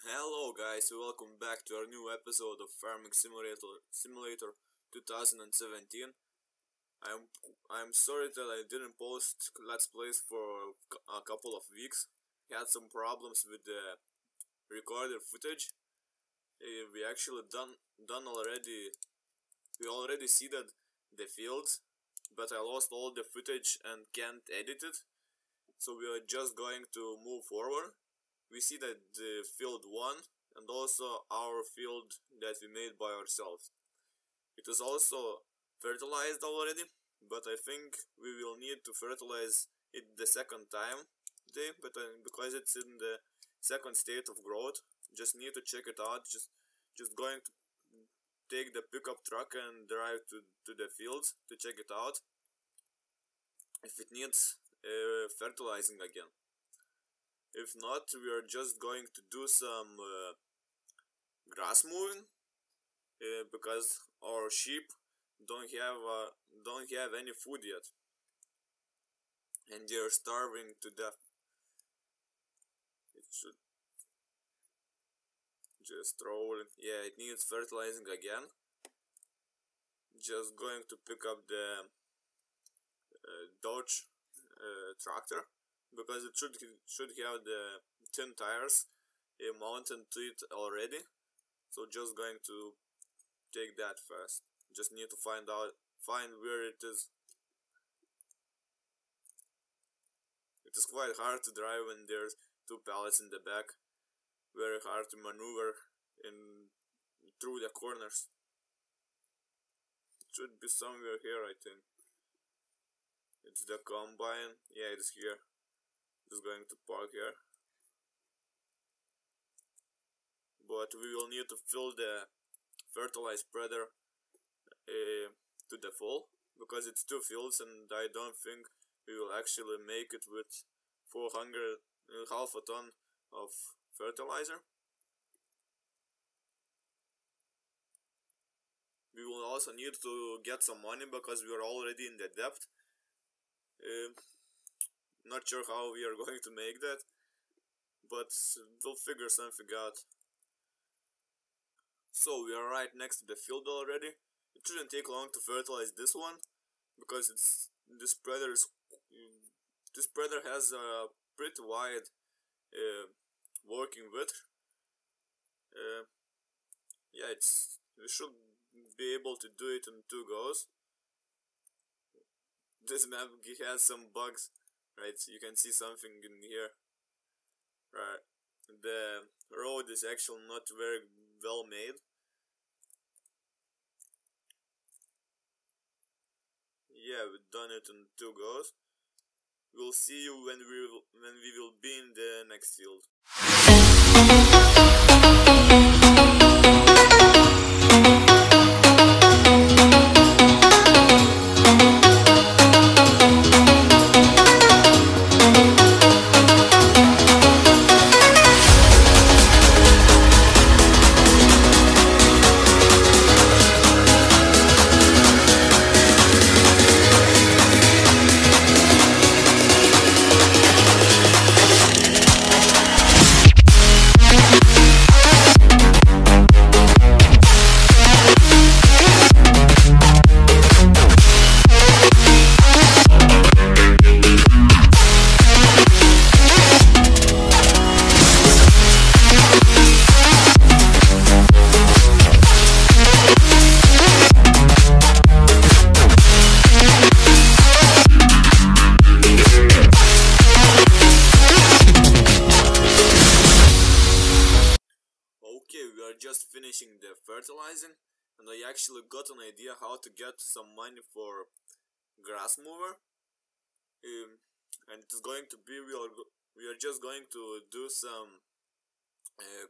Hello guys, welcome back to our new episode of Farming Simulator 2017. I'm sorry that I didn't post Let's Plays for a couple of weeks. Had some problems with the recorded footage. We actually done already. We already seeded the fields, but I lost all the footage and can't edit it. So we are just going to move forward. We see that the field 1 and also our field that we made by ourselves. It is also fertilized already, but I think we will need to fertilize it the second time today, but because it's in the second state of growth, just need to check it out. Just going to take the pickup truck and drive to the fields to check it out if it needs fertilizing again. If not, we are just going to do some grass mowing because our sheep don't have any food yet, and they are starving to death. It should just roll. Yeah, it needs fertilizing again. Just going to pick up the Deutz tractor, because it should have the 10 tires mounted to it already. So just going to take that first. Just need to find where it is. It is quite hard to drive when there's two pallets in the back. Very hard to maneuver through the corners. It should be somewhere here, I think. It's the combine. Yeah, it's here. Just going to park here, but we will need to fill the fertilized spreader to the full, because it's 2 fields and I don't think we will actually make it with 400 half a ton of fertilizer. We will also need to get some money because we are already in the debt. Not sure how we are going to make that, but we'll figure something out. So we are right next to the field already. It shouldn't take long to fertilize this one, because this spreader has a pretty wide working width. Yeah, we should be able to do it in 2 goes. This map has some bugs. Right, so you can see something in here. Right, the road is actually not very well made. Yeah, we've done it in 2 goes. We'll see you when we will be in the next field. Just finishing the fertilizing, and I actually got an idea how to get some money for grass mower. And it is going to be we are just going to do some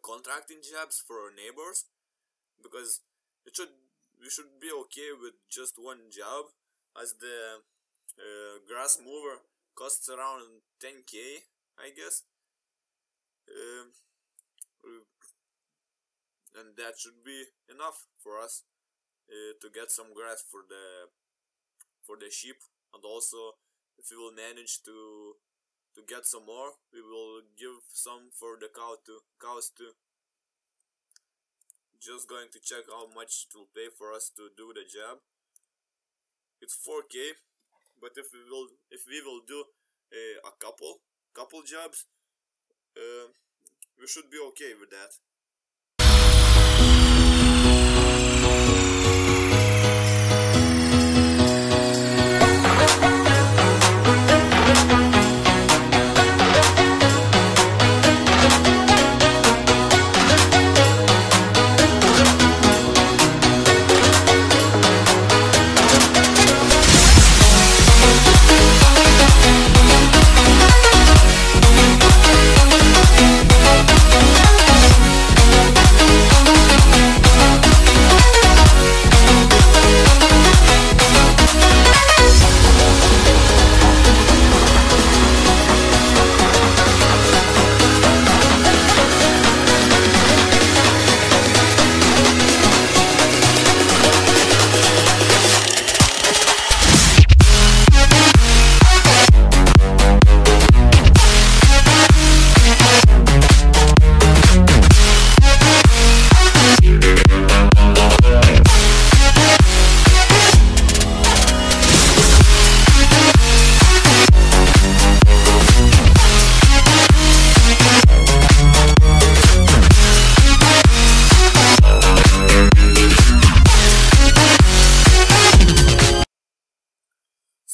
contracting jobs for our neighbors, because we should be okay with just one job, as the grass mower costs around 10k, I guess. And that should be enough for us to get some grass for the sheep, and also if we will manage to get some more, we will give some for the cows too. just going to check how much it will pay for us to do the job. It's 4K, but if we will do a couple jobs, we should be okay with that.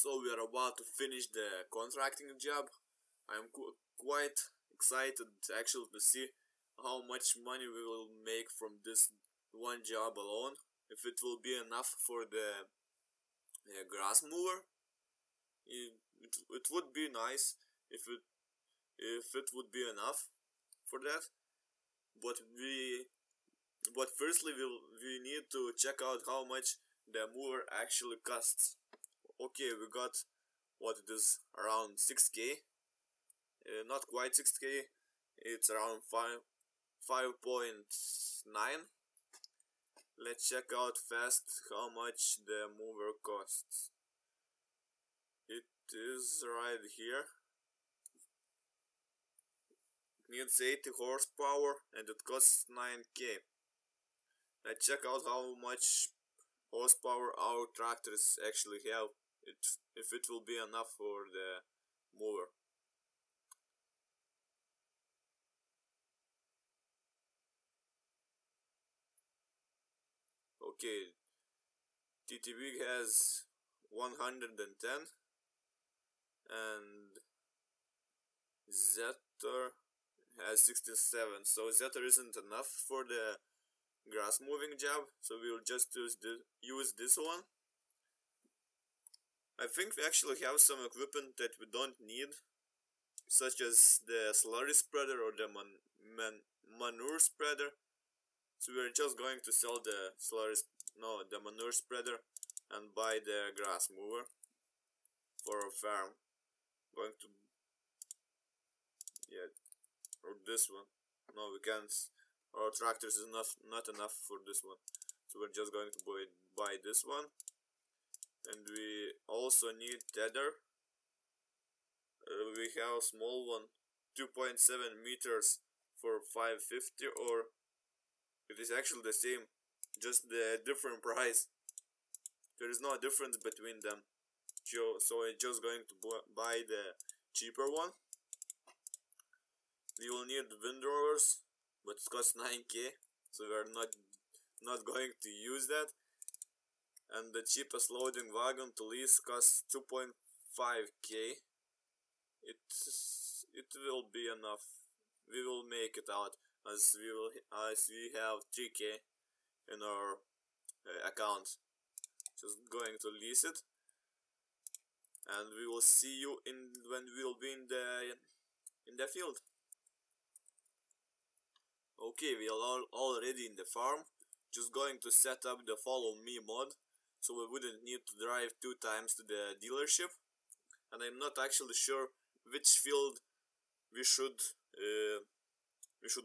So we are about to finish the contracting job. I'm quite excited actually to see how much money we will make from this one job alone. If it will be enough for the grass mower, it would be nice if it would be enough for that. But firstly we need to check out how much the mower actually costs. Okay, we got what it is, around 6K. Not quite 6K. It's around 5.9. Let's check out fast how much the mover costs. It is right here. It needs 80 horsepower and it costs 9K. Let's check out how much horsepower our tractors actually have. If it will be enough for the mower. Okay, TTB has 110 and Zetor has 67. So Zetor isn't enough for the grass moving job, so we'll just use this one. I think we actually have some equipment that we don't need, such as the slurry spreader or the manure spreader. So we're just going to sell the the manure spreader and buy the grass mower for our farm. Going to or this one. No, we can't. Our tractors is not enough for this one, so we're just going to buy this one. And we also need tether. We have a small one, 2.7 meters for 550, or it is actually the same, just the different price. There is no difference between them. So I'm just going to buy the cheaper one. We will need windrowers, but it costs 9K, so we are not going to use that. And the cheapest loading wagon to lease costs 2.5K. It will be enough. We will make it out as we have 3K in our account. Just going to lease it, and we will see you when we will be in the field. Okay, we are already in the farm. Just going to set up the follow me mod, so we wouldn't need to drive 2 times to the dealership. And I'm not actually sure which field we should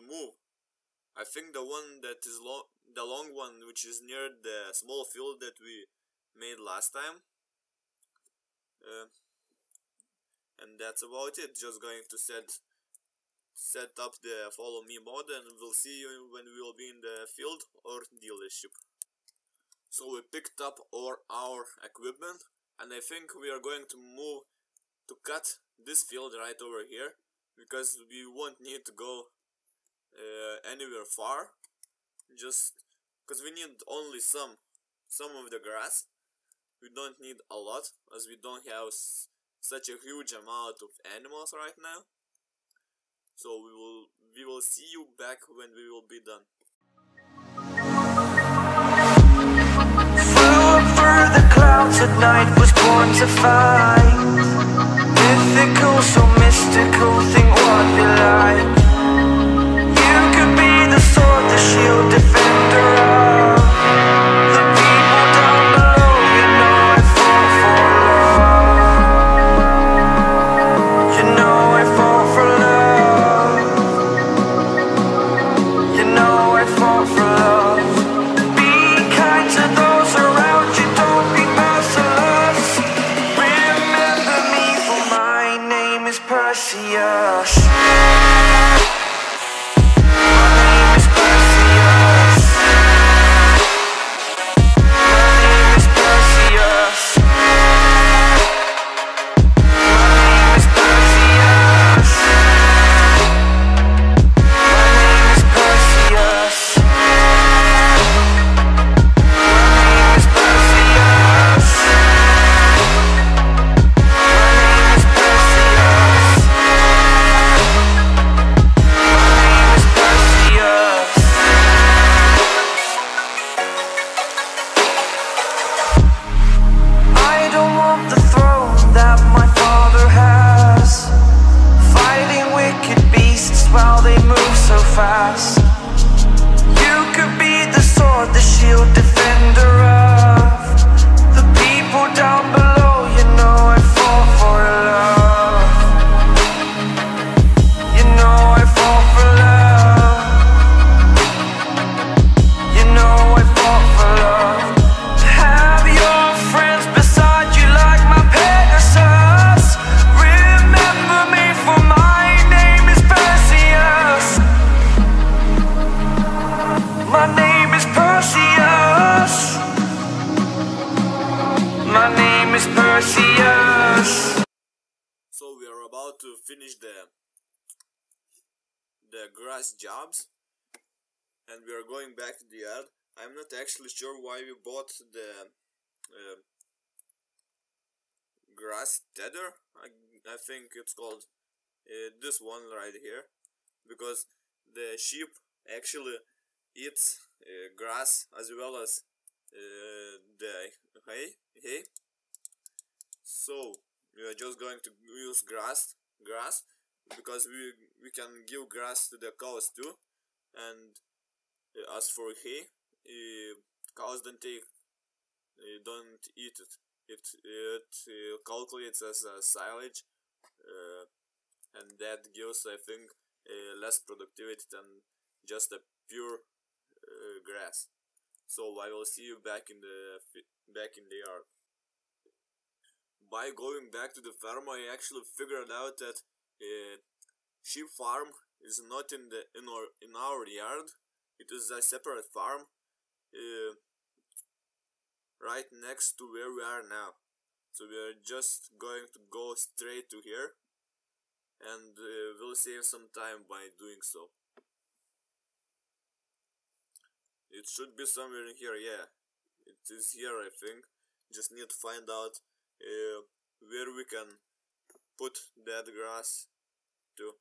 move. I think the one that is the long one, which is near the small field that we made last time. And that's about it. Just going to set set up the follow me mode, and we'll see you when we will be in the field or dealership. So we picked up our equipment, and I think we are going to move to cut this field right over here, because we won't need to go anywhere far, just because we need only some of the grass. We don't need a lot, as we don't have such a huge amount of animals right now. So we will see you back when we will be done. Flew up through the clouds at night, was born to fight. Mythical, so mystical, think what you like. You could be the sword, the shield, defender of the people down below. You know I fall for love. You know I fall for love. You know I fall for love. Be kind to those around you, don't be merciless. Remember me, for my name is Perseus. While they move so fast, you could be the sword, the shield, defender of the people down below. You know I fall for love. You know I fall for love. You know I fall for love. Have your friends beside you like my Pegasus. Remember me, for my name is Perseus. My name is Perseus. My name is Perseus. So we are about to finish the grass jobs, and we are going back to the yard. I'm not actually sure why we bought the grass tether. I think it's called this one right here, because the sheep actually eats grass as well as the hay. So we are just going to use grass because we can give grass to the cows too. And as for hay, cows don't eat it. It calculates as a silage, and that gives, I think, less productivity than just a pure grass. So I will see you back in the yard. By going back to the farm, I actually figured out that sheep farm is not in our yard. It is a separate farm right next to where we are now. So we are just going to go straight to here, and we'll save some time by doing so. It should be somewhere in here. Yeah, it is here, I think. Just need to find out where we can put that grass to.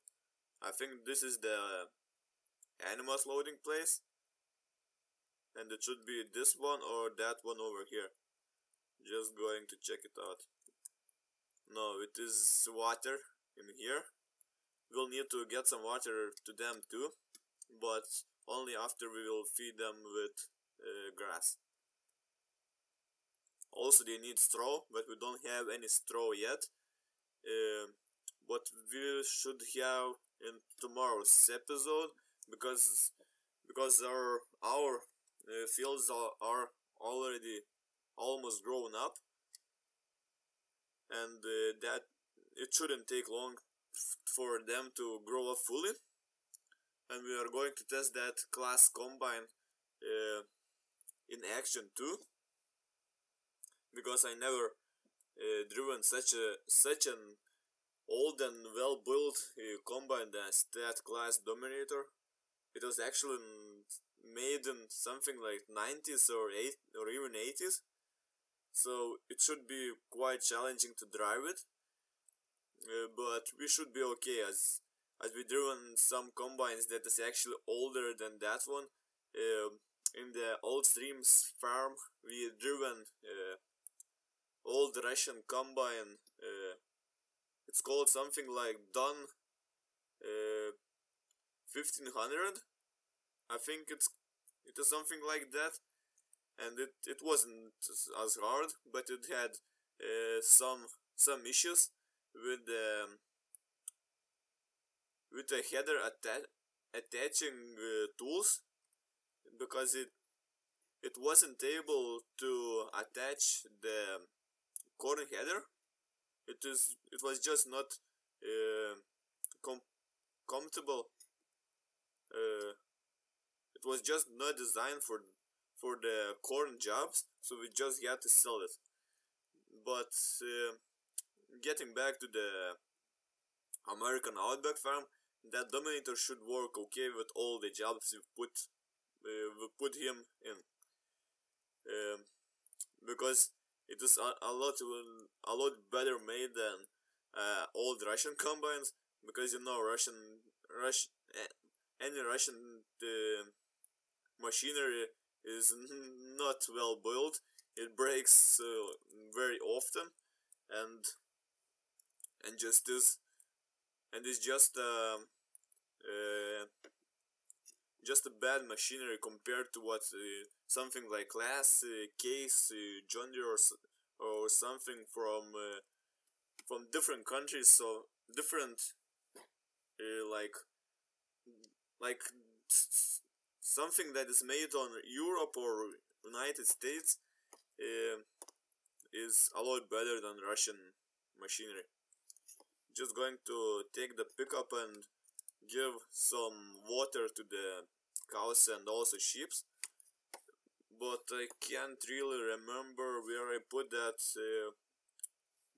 I think this is the animals loading place, and it should be this one or that one over here. Just going to check it out. No, it is water in here. We'll need to get some water to them too, but only after we will feed them with grass. Also, they need straw, but we don't have any straw yet. But we should have in tomorrow's episode, because our fields are already almost grown up, and that it shouldn't take long for them to grow up fully. and we are going to test that class combine in action too, because I never driven such an old and well built combine as that class Dominator. It was actually made in something like 90s or even 80s, so it should be quite challenging to drive it, but we should be okay as we driven some combines that is actually older than that one. In the old streams farm we driven old Russian combine. It's called something like Don 1500. I think it is something like that, and it wasn't as hard, but it had some issues with the header attaching tools, because it wasn't able to attach the corn header. It was just not compatible. It was just not designed for the corn jobs, so we just had to sell it. But getting back to the American Outback farm, that Dominator should work okay with all the jobs we put him in, because it is a lot better made than old Russian combines, because you know any Russian machinery is not well built. It breaks very often, and is just a bad machinery compared to what something like Class, Case, John Deere, or something from different countries, so different like something that is made on Europe or United States is a lot better than Russian machinery. Just going to take the pickup and give some water to the cows and also sheep, but I can't really remember where I put that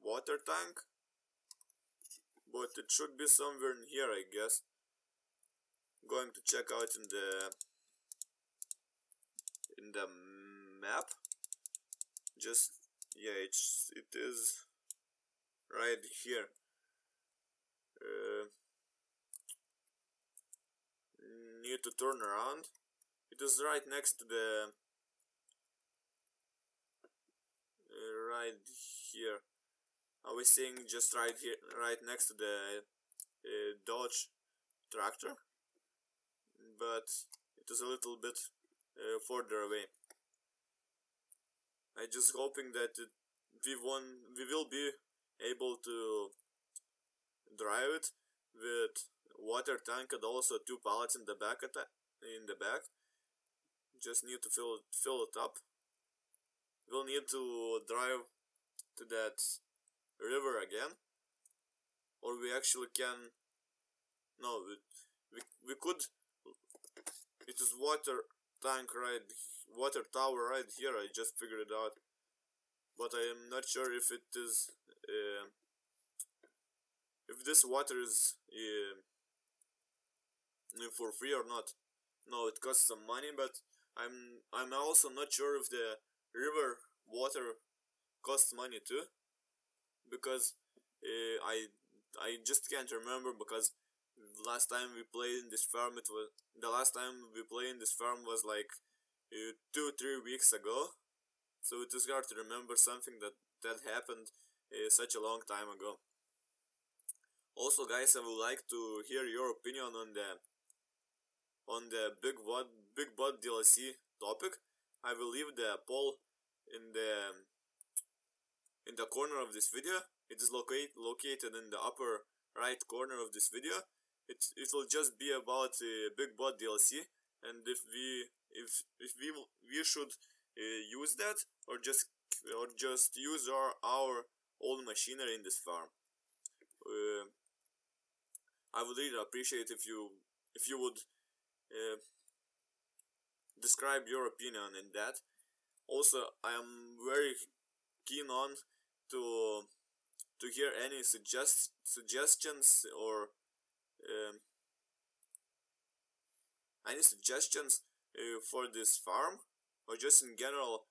water tank, but it should be somewhere in here, I guess. Going to check out in the map. Just yeah, it is right here. Need to turn around. It is right next to the right here. I was saying just right here, right next to the Dodge tractor, but it is a little bit further away. I just hoping that we will be able to drive it with water tank and also 2 pallets in the back. Just need to fill it up. We'll need to drive to that river again, or we actually can. No, we could. It is water tower right here. I just figured it out, but I am not sure if it is if this water is for free or not. No, it costs some money, but I'm also not sure if the river water costs money too, because I just can't remember, because the last time we played in this farm was like 2-3 weeks ago, so it is hard to remember something that happened such a long time ago. Also, guys, I would like to hear your opinion on the Big Bot DLC topic. I will leave the poll in the corner of this video. It is located in the upper right corner of this video. It will just be about Big Bot DLC, and if we should use that, or just use our own machinery in this farm. I would really appreciate if you would describe your opinion in that. Also, I am very keen on to hear any suggestions or any suggestions for this farm, or just in general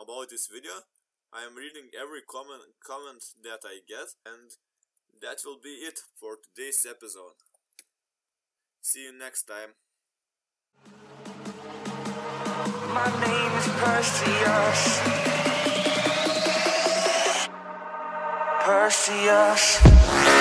about this video. I am reading every comment that I get, and that will be it for today's episode. See you next time. My name is Perseus.